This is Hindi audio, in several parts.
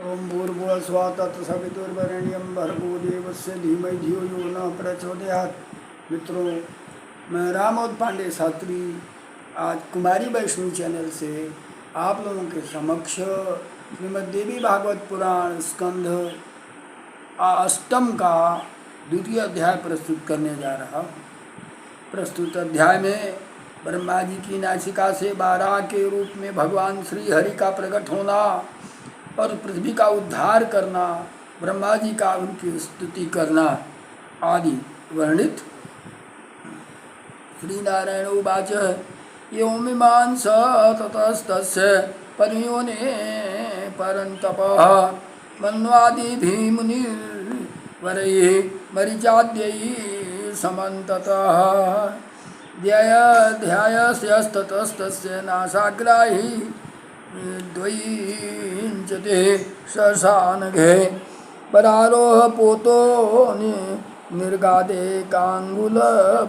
ओम भूर्भुवः स्वः तत्सवितुर्वरेण्यं भर्गो देवस्य धीमहि धियो यो नः प्रचोदयात्। मित्रों, मैं रामोद पांडे शास्त्री आज कुमारी वैष्णवी चैनल से आप लोगों के समक्ष श्रीमद् देवी भागवत पुराण स्कंध अष्टम का द्वितीय अध्याय प्रस्तुत करने जा रहा हूँ। प्रस्तुत अध्याय में ब्रह्मा जी की नासिका से बारह के रूप में भगवान श्री हरि का प्रकट होना और पृथ्वी का उद्धार करना, ब्रह्मा जी का उनकी स्तुति करना आदि वर्णित। श्री नारायण उवाच एवमिमां स ततस्तस्य परयोने परन्तपः मन्वादिभिः मुनिवरैः मरीचाद्यैः समन्ततः ध्यायस्यस्ततस्तस्य नासाग्राहि द्वयिंचते शशानघे परारोह पोतो निर्गादे कांगुल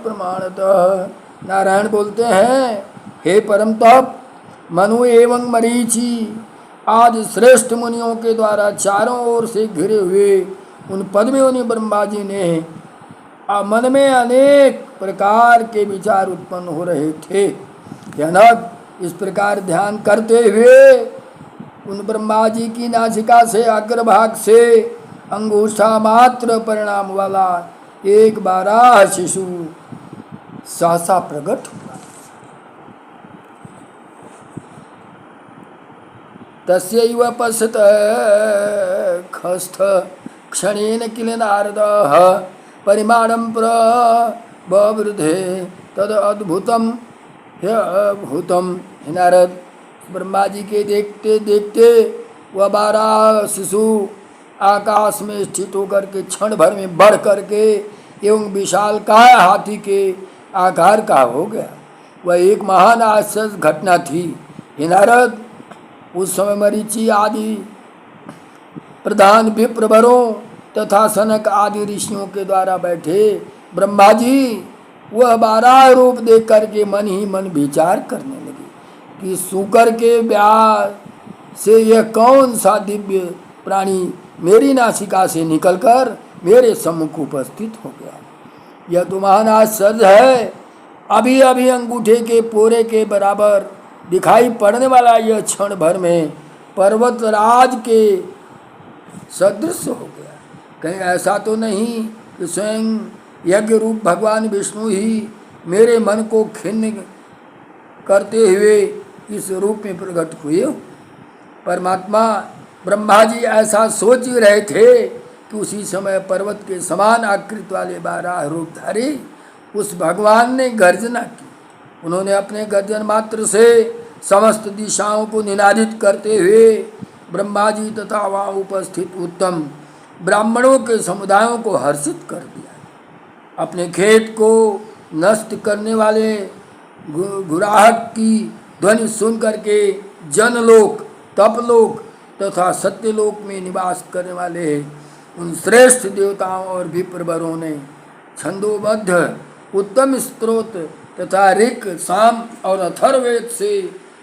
प्रमाणतः। नारायण बोलते हैं, हे परम तप, मनु एवं मरीचि आज श्रेष्ठ मुनियों के द्वारा चारों ओर से घिरे हुए उन पद्मयोनि ब्रह्मा जी ने मन में अनेक प्रकार के विचार उत्पन्न हो रहे थे। जनक इस प्रकार ध्यान करते हुए उन ब्रह्मा जी की नासिका से अग्रभाग से अंगूठा मात्र परिणाम वाला एक बारह शिशु सहसा प्रकट हुआ। तस्यैव पश्यत खस्थ क्षणेन किल नारदः परिमाणं प्रवृद्धे तद अद्भुतम ह्यभूतम। नारद, ब्रह्मा जी के देखते देखते वह बारह शिशु आकाश में स्थित होकर के क्षण भर में बढ़ करके एवं विशालकाय हाथी के आकार का हो गया। वह एक महान आश्चर्य घटना थी। हे नारद, उस समय मरीचि आदि प्रधान विप्रवरों तथा सनक आदि ऋषियों के द्वारा बैठे ब्रह्मा जी वह बारह रूप देख करके मन ही मन विचार करने लगे कि सूकर के व्यास से यह कौन सा दिव्य प्राणी मेरी नासिका से निकलकर मेरे सम्मुख उपस्थित हो गया। यह तो महान आश्चर्य है। अभी अभी अंगूठे के पोरे के बराबर दिखाई पड़ने वाला यह क्षण भर में पर्वतराज के सदृश हो गया। कहीं ऐसा तो नहीं कि स्वयं यज्ञ रूप भगवान विष्णु ही मेरे मन को खिन्न करते हुए इस रूप में प्रकट हुए। परमात्मा ब्रह्मा जी ऐसा सोच रहे थे कि उसी समय पर्वत के समान आकृति वाले बारह रूपधारी उस भगवान ने गर्जना की। उन्होंने अपने गर्जन मात्र से समस्त दिशाओं को निनादित करते हुए ब्रह्मा जी तथा वहाँ उपस्थित उत्तम ब्राह्मणों के समुदायों को हर्षित कर दिया। अपने खेत को नष्ट करने वाले घुराहट की ध्वनि सुन करके जनलोक, तपलोक तथा सत्यलोक में निवास करने वाले उन श्रेष्ठ देवताओं और विप्रवरों ने छंदोबद्ध उत्तम स्त्रोत तथा ऋक्, साम और अथर्ववेद से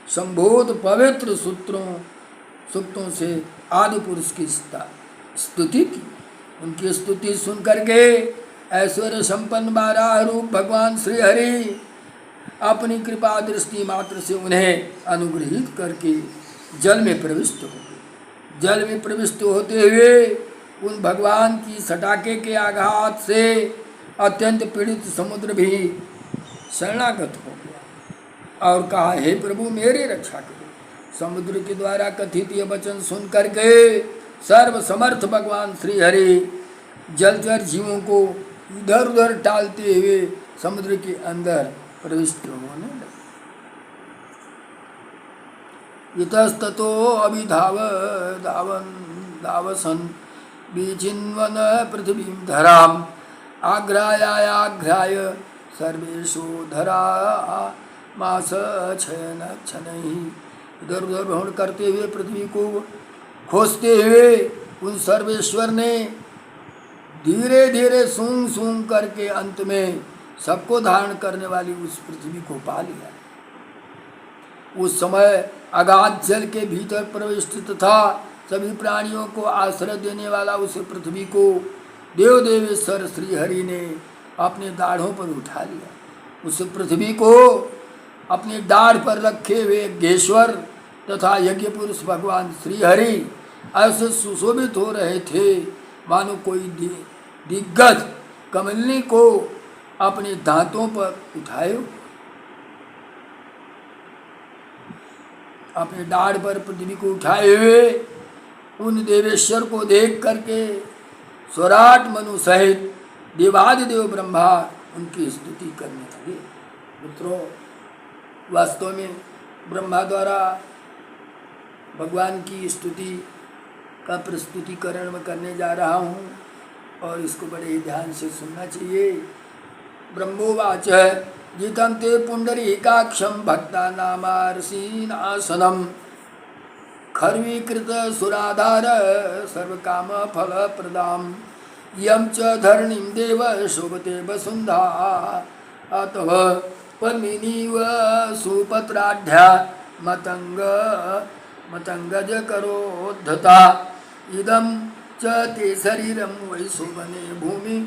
संबोध पवित्र सूक्तों से आदि पुरुष की स्तुति की। उनकी स्तुति सुन करके ऐश्वर्य संपन्न बारह रूप भगवान श्री हरि अपनी कृपा दृष्टि मात्र से उन्हें अनुग्रहित करके जल में प्रविष्ट हो गए। जल में प्रविष्ट होते हुए उन भगवान की सटाके के आघात से अत्यंत पीड़ित समुद्र भी शरणागत हो गया और कहा, हे प्रभु मेरी रक्षा करो। समुद्र के द्वारा कथित यह वचन सुन करके सर्व समर्थ भगवान श्री हरि जलचर जीवों को इधर उधर टालते हुए समुद्र के अंदर प्रविष्ट होने लगे। इतस्ततो दावसन बीचिन्वन पृथ्वीं धराम आघ्राय सर्वेषु धरा मास छयन छनहि। इधर उधर भ्रमण करते हुए पृथ्वी को खोजते हुए उन सर्वेश्वर ने धीरे धीरे सूंघ सूंघ करके अंत में सबको धारण करने वाली उस पृथ्वी को पा लिया। उस समय अगाध जल के भीतर प्रविष्ट तथा सभी प्राणियों को आश्रय देने वाला उस पृथ्वी को देव देवेश्वर श्री हरि ने अपने दाढ़ों पर उठा लिया। उस पृथ्वी को अपने दाढ़ पर रखे हुए यज्ञेश्वर तथा यज्ञ पुरुष भगवान श्री हरि ऐसे सुशोभित हो रहे थे मानो कोई दिग्गज कमलनी को अपने दांतों पर उठाए, अपने दाढ़ पर पृथ्वी को उठाए हुए उन देवेश्वर को देख करके स्वराट मनु सहित देवादिदेव ब्रह्मा उनकी स्तुति करने लगे। मित्रों, वास्तव में ब्रह्मा द्वारा भगवान की स्तुति का प्रस्तुतिकरण मैं करने जा रहा हूँ और इसको बड़े ही ध्यान से सुनना चाहिए। ब्रह्मोवाच जितं ते पुंडरीकाक्षं भक्तानामार्षीनासनं खर्वीकृत सुराधार सर्वकामफलप्रदां यं च धरणीं देव शोभते वसुन्धा अतः पद्मिनीव सुपत्राढ्या मतंगज करोद्धता इदं च ते शरीरं वै शोभने भूमि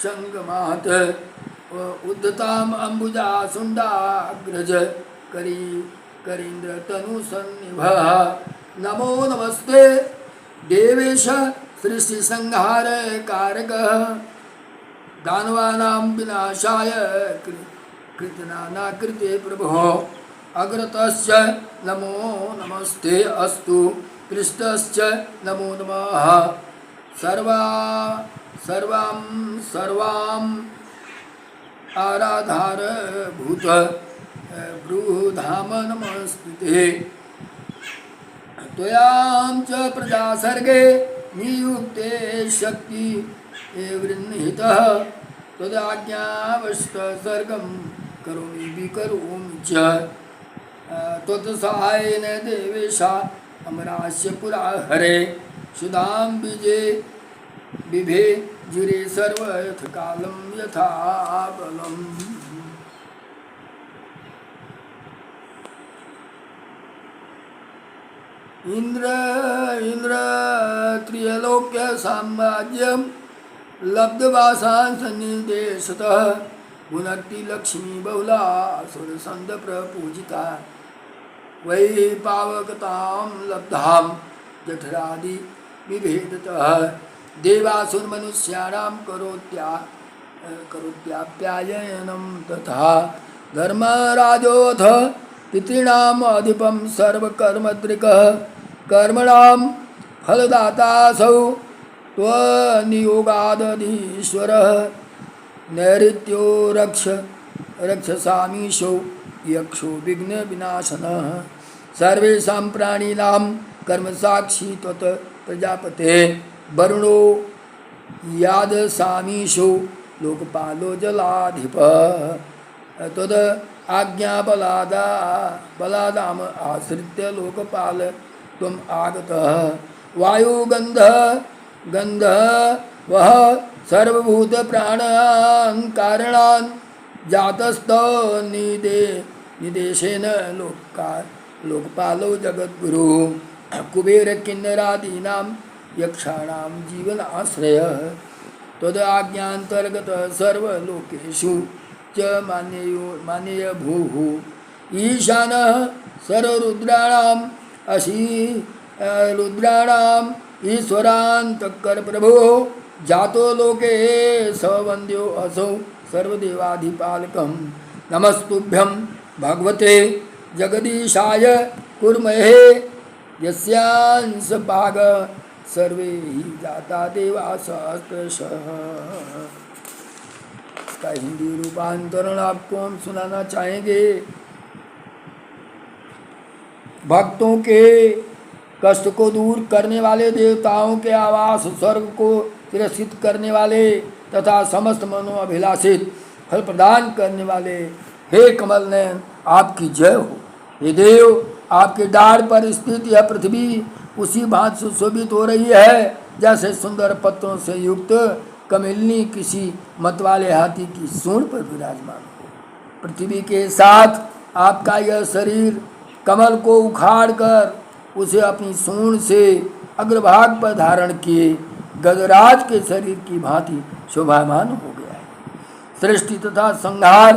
संगमात् उद्धताम् अंबुजा सुंडाग्रज करीन्द्र तनु सन्निभः नमो नमस्ते देवेश सृष्टि संहार कारकः दानवानां विनाशाय कृतनानाकृते प्रभो अग्रतश्च नमो नमस्ते अस्तु पृष्ठश्च नमो नमः सर्वां आराधार भूत ब्रूधाम नमस्ते त्वयां च प्रजा सर्गे नियुक्ते शक्ति वृन्निहितः तदाज्ञावश्त सर्गं करोमि विकरोमि च त्वत्सहायेन देवेशा अमरास्य पुरा हरे सुधां बिभे जिरे सर्व यथ कालं यथा बलम्। इंद्र त्रिलोक्य साम्राज्यं लब्धवासान् सन्निदेशतः भुनक्ति लक्ष्मी बहुला सुरसंद प्रपूजिता वै पावकतां लब्धां जठरादि विभेदतः देवासुरमनुष्याणां करोत्याप्यायनं तथा धर्मराजोऽथ पितॄणाम् अधिपं सर्वकर्मद्रिकः कर्मणां फलदातासौ त्वनियोगादधीश्वरः नैऋत्यो रक्षसामीशो यक्षो विघ्न विनाशनः सर्वेषां प्राणिनां कर्मसाक्षी त्वत् प्रजापते वरुणो यादसामीशो लोकपालो जलाधिपः तद आज्ञा बलादाम आश्रित्य लोकपाल त्वम् आगतः वायुगन्धः वह सर्वभूत प्राणान् कारणान् जातस्तो निदेशेन लोकपालो जगद्गुरु कुबेर किन्नरादीनां यक्षाणां जीवनाश्रयः त्वदाज्ञान्तर्गत सर्वलोकेषु च मान्येय भूः ईशानः सर्वरुद्राणाम् रुद्राणाम् ईश्वरान्तकर प्रभो जातो लोके सवन्द्यो असौ सर्वदेवाधिपालकं नमस्तुभ्यं भगवते जगदीशाय कुर्महे यस्यांशभाग सर्वे ही जाता देवा सहस्रशः। इसका हिंदी रूपांतरण आपको हम सुनाना चाहेंगे। भक्तों के कष्ट को दूर करने वाले, देवताओं के आवास स्वर्ग को तिरस्कृत करने वाले तथा समस्त मनोअभिलाषित फल प्रदान करने वाले हे कमल नयन, आपकी जय हो। हे देव, आपके डाढ़ पर स्थित यह पृथ्वी उसी भांति सुशोभित हो रही है जैसे सुंदर पत्रों से युक्त कमलिनी किसी मतवाले हाथी की सूंड पर विराजमान हो। पृथ्वी के साथ आपका यह शरीर कमल को उखाड़ कर उसे अपनी सूंड से अग्रभाग पर धारण किए गजराज के शरीर की भांति शोभामान हो गया है। सृष्टि तथा संहार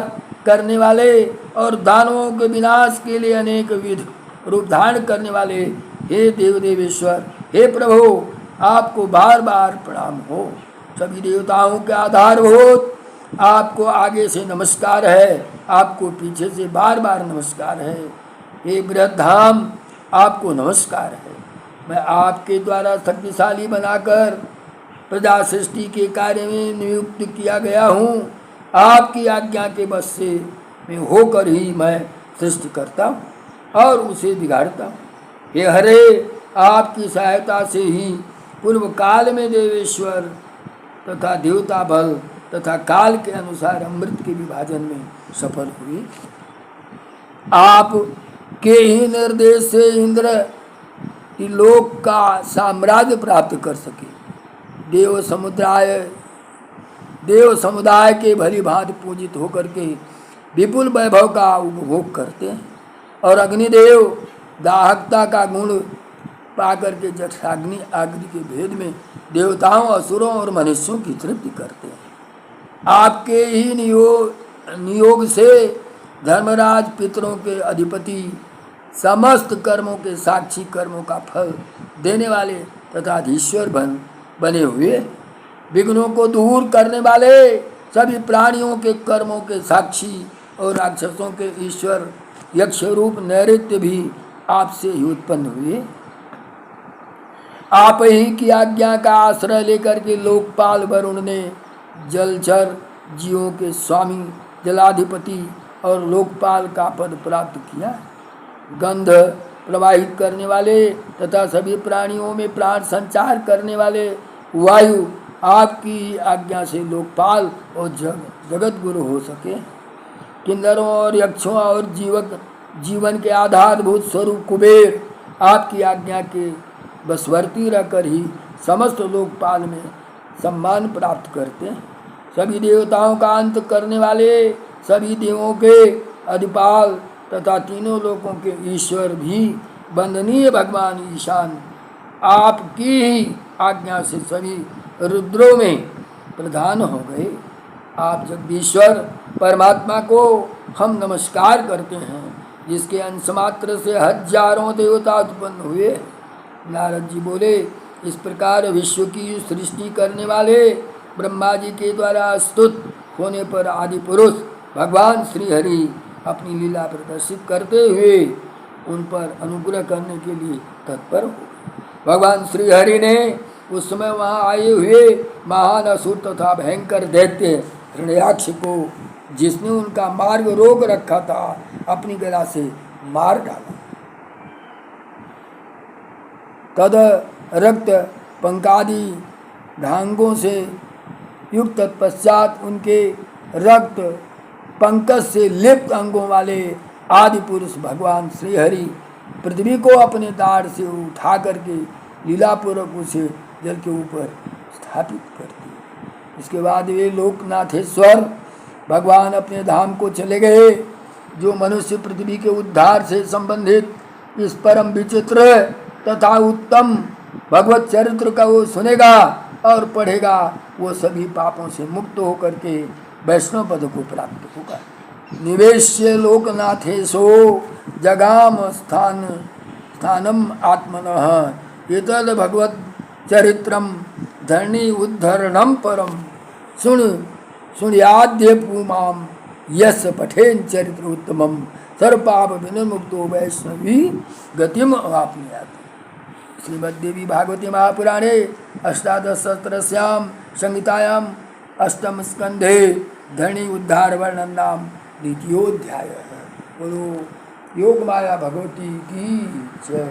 करने वाले और दानवों के विनाश के लिए अनेक विध रूप धारण करने वाले हे देव देवेश्वर, हे प्रभु, आपको बार बार प्रणाम हो। सभी देवताओं के आधारभूत आपको आगे से नमस्कार है, आपको पीछे से बार बार नमस्कार है। हे बृहद्धाम, आपको नमस्कार है। मैं आपके द्वारा शक्तिशाली बनाकर प्रजा सृष्टि के कार्य में नियुक्त किया गया हूँ। आपकी आज्ञा के बस से मैं होकर ही मैं सृष्टि करता हूँ और उसे बिगाड़ता हूँ। हे हरे, आपकी सहायता से ही पूर्व काल में देवेश्वर तथा देवता बल तथा काल के अनुसार अमृत के विभाजन में सफल हुए। आप के ही निर्देश से इंद्र लोक का साम्राज्य प्राप्त कर सके। देव समुदाय के भली भांति पूजित होकर के विपुल वैभव का उपभोग करते हैं और अग्निदेव दाहकता का गुण पाकर के जठाग्नि आग्नि के भेद में देवताओं, असुरों और मनुष्यों की तृप्ति करते हैं। आपके ही नियोग से धर्मराज पितरों के अधिपति, समस्त कर्मों के साक्षी, कर्मों का फल देने वाले तथा धीश्वर बने हुए, विघ्नों को दूर करने वाले, सभी प्राणियों के कर्मों के साक्षी और राक्षसों के ईश्वर यक्ष रूप नैऋत्य भी आपसे ही उत्पन्न हुए। आप ही की आज्ञा का आश्रय लेकर के लोकपाल वरुण ने जलचर जीवों के स्वामी, जलाधिपति और लोकपाल का पद प्राप्त किया। गंध प्रवाहित करने वाले तथा सभी प्राणियों में प्राण संचार करने वाले वायु आपकी आज्ञा से लोकपाल और जगत गुरु हो सके। किन्नरों और यक्षों और जीवन के आधारभूत स्वरूप कुबेर आपकी आज्ञा के बसवर्ती रहकर ही समस्त लोकपाल में सम्मान प्राप्त करते हैं। सभी देवताओं का अंत करने वाले, सभी देवों के अधिपाल तथा तीनों लोकों के ईश्वर भी वंदनीय भगवान ईशान आपकी ही आज्ञा से सभी रुद्रों में प्रधान हो गए। आप जगदीश्वर परमात्मा को हम नमस्कार करते हैं, जिसके अंश मात्र से हजारों देवता उत्पन्न हुए। नारद जी बोले, इस प्रकार विश्व की सृष्टि करने वाले ब्रह्मा जी के द्वारा स्तुत होने पर आदि पुरुष भगवान श्री हरि अपनी लीला प्रदर्शित करते हुए उन पर अनुग्रह करने के लिए तत्पर हो। भगवान श्री हरि ने उस समय वहाँ आए हुए महान असुर तथा भयंकर दैत्य हिरण्याक्ष को, जिसने उनका मार्ग रोक रखा था, अपनी गदा से मार डाला। तद रक्त पंकादि ढांगों से युक्त तत्पश्चात उनके रक्त पंकज से लिप्त अंगों वाले आदि पुरुष भगवान श्री हरि पृथ्वी को अपने दाढ़ से उठा करके लीलापूर्वक उसे जल के ऊपर स्थापित करते। इसके बाद वे लोकनाथेश्वर भगवान अपने धाम को चले गए। जो मनुष्य पृथ्वी के उद्धार से संबंधित इस परम विचित्र तथा उत्तम भगवत चरित्र का वो सुनेगा और पढ़ेगा, वो सभी पापों से मुक्त होकर के वैष्णव पद को प्राप्त होगा। निवेश्य लोकनाथेशो जगाम स्थानम आत्मनः एतद भगवत चरित्रम धरणी उद्धरणम परम सुनयाद्य पुमाम यस पठेन चरित्र उत्तमम सर्वपाप विनिर्मुक्तो वैष्णवी गतिम अवाप्नुयात्। श्रीमद्देवी भागवती महापुराणे अष्टादशसहस्रस्यां संहितायां अष्टम स्कंधे धरणी उद्धार वर्णन नाम द्वितीयोध्याय। बोलो योग माया भगवती की जय।